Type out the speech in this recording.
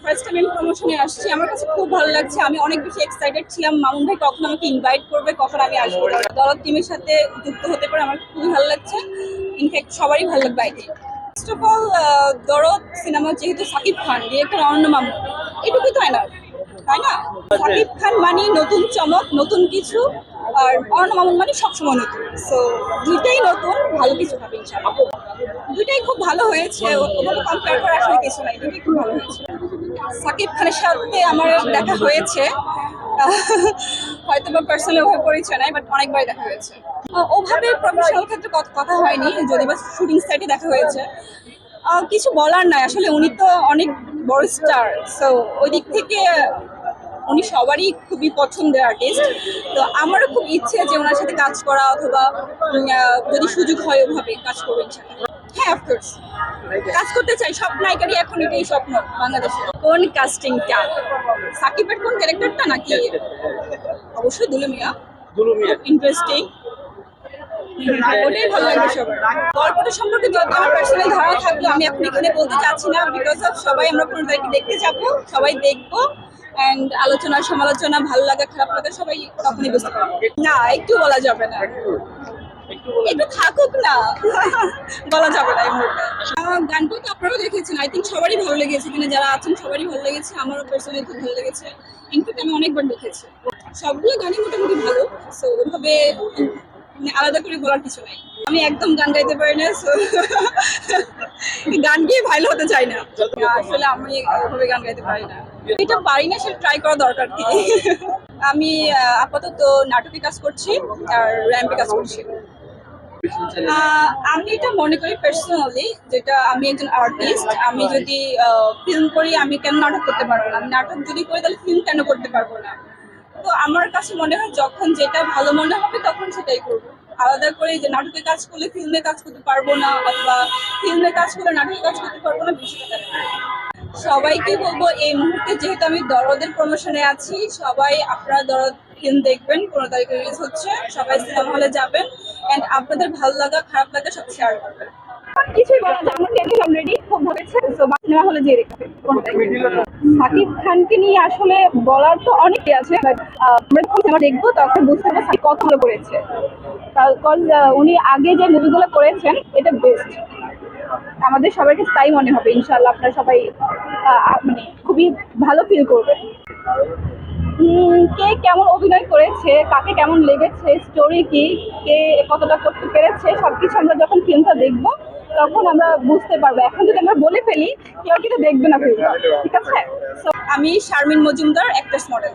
First time আমি প্রমোশনে আসছি, আমার কাছে খুব ভালো লাগছে। আমি অনেক বেশি এক্সাইটেড ছিলাম মামুন ভাই কখন আমাকে ইনভাইট করবে, কখন আমি আসবো দরদ টিমের সাথে যুক্ত হতে পারে। আমার খুবই ভালো লাগছে, ইনফ্যাক্ট সবারই ভালো লাগবে I think. First of all, দরদ সিনেমা যেহেতু সাকিব খান ডিরেক্টর অনন্য মামুন, এটুকুই তো না, তাই না? সাকিব খান মানে নতুন চমক, নতুন কিছু। আর অনন্য মামুন মানে সবসময় নতুন। সো দুইটাই নতুন, ভালো কিছু হবে ইনশাআল্লাহ। দুইটাই খুব ভালো হয়েছে, ওগুলো কম্পেয়ার করার আসলে কিছু নাই, দুইটাই খুব ভালো হয়েছে। সাকিব খানের সাথে আমার দেখা হয়েছে, হয়তো বা পার্সোনালি ওভাবে পরিচয় নাই, বাট অনেকবার দেখা হয়েছে। ওভাবে প্রফেশনাল ক্ষেত্রে কথা হয়নি, যদি বা শুটিং সাইটে দেখা হয়েছে। কিছু বলার নাই, আসলে উনি তো অনেক বড় স্টার। সো ওই দিক থেকে উনি সবারই খুবই পছন্দের আর্টিস্ট। তো আমারও খুব ইচ্ছে যে ওনার সাথে কাজ করা, অথবা যদি সুযোগ হয় ওভাবে কাজ করবো ইনশাআল্লাহ। হ্যাঁ, অফকোর্স কাজ করতে চাই, সব নায়িকারই এখন এটাই স্বপ্ন বাংলাদেশে। কোন কাস্টিংটা, সাকিবের কোন ক্যারেক্টারটা নাকি? অবশ্যই দুলু মিয়া, ইন্টারেস্টিং, ওটাই ভালো লাগবে সবার। গল্পটা সম্পর্কে যত আমার পার্সোনাল ধারণা থাকলো আমি এখন এখানে বলতে চাচ্ছি না, বিকজ অফ সবাই আমরা কোনো তারিখে দেখতে যাবো, সবাই দেখবো, অ্যান্ড আলোচনা সমালোচনা ভালো লাগা খারাপ লাগা সবাই তখনই বুঝতে পারবো। না, একটু বলা যাবে না, একটু থাকুক না, বলা যাবে না এই মুহূর্তে। গানটা তো আপনারাও দেখেছেন, আই থিঙ্ক সবারই ভালো লেগেছে, এখানে যারা আছেন সবারই ভালো লেগেছে, আমারও পার্সোনালি খুব ভালো লেগেছে। ইনফ্যাক্ট আমি অনেকবার দেখেছি, সবগুলো গানই মোটামুটি ভালো। সো ওইভাবে মানে আলাদা করে বলার কিছু নাই। আমি একদম গান গাইতে পারি না, সো গান গিয়ে ভাইরাল হতে চাই না। আসলে আমি ওভাবে গান গাইতে পারি না, এটা পারি না, সেটা ট্রাই করা দরকার কি। আমি আপাতত নাটকে কাজ করছি আর র্যাম্পে কাজ করছি। আমি এটা মনে করি পার্সোনালি, যেটা আমি একজন আর্টিস্ট, আমি যদি ফিল্ম করি আমি কেন নাটক করতে পারবো না? আমি নাটক যদি করি তাহলে ফিল্ম কেন করতে পারবো না? তো আমার কাছে মনে হয় যখন যেটা ভালো মনে হবে তখন সেটাই করবো। আলাদা করে যে নাটকে কাজ করলে ফিল্মে কাজ করতে পারবো না, অথবা ফিল্মে কাজ করলে নাটকে কাজ করতে পারবো না, বিষয়টা না। সবাইকে বলবো এই মুহূর্তে যেহেতু আমি দরদের প্রমোশনে আছি, সবাই আপনারা দরদ ফিল্ম দেখবেন, 15 তারিখে রিলিজ হচ্ছে, সবাই সিনেমা হলে যাবেন, এন্ড আপনাদের ভালো লাগা খারাপ লাগা সব শেয়ার করবেন। কিছুই বলা যায়, আমার টেন্ডার অলরেডি খুব হয়েছে, তো সিনেমা হলে যেয়ে দেখতে। সাকিব খানকে নিয়ে আসলে বলার তো অনেকই আছে, আমরা যখন সিনেমা দেখবো তখন বুঝতে পারবো সাকিব কত ভালো করেছে। কারণ উনি আগে যে মুভিগুলো করেছেন এটা বেস্ট, আমাদের সবার কাছে তাই মনে হবে। ইনশাআল্লাহ আপনারা সবাই মানে খুবই ভালো ফিল করবেন। কে কেমন অভিনয় করেছে, কাকে কেমন লেগেছে, স্টোরি কি, কে কতটা করতে পেরেছে, সবকিছু আমরা যখন ফিল্মটা দেখবো তখন আমরা বুঝতে পারবো। এখন যদি আমরা বলে ফেলি কেউ কিন্তু দেখবে না ফিল্মটা, ঠিক আছে? আমি শারমিন মজুমদার, অ্যাক্ট্রেস মডেল।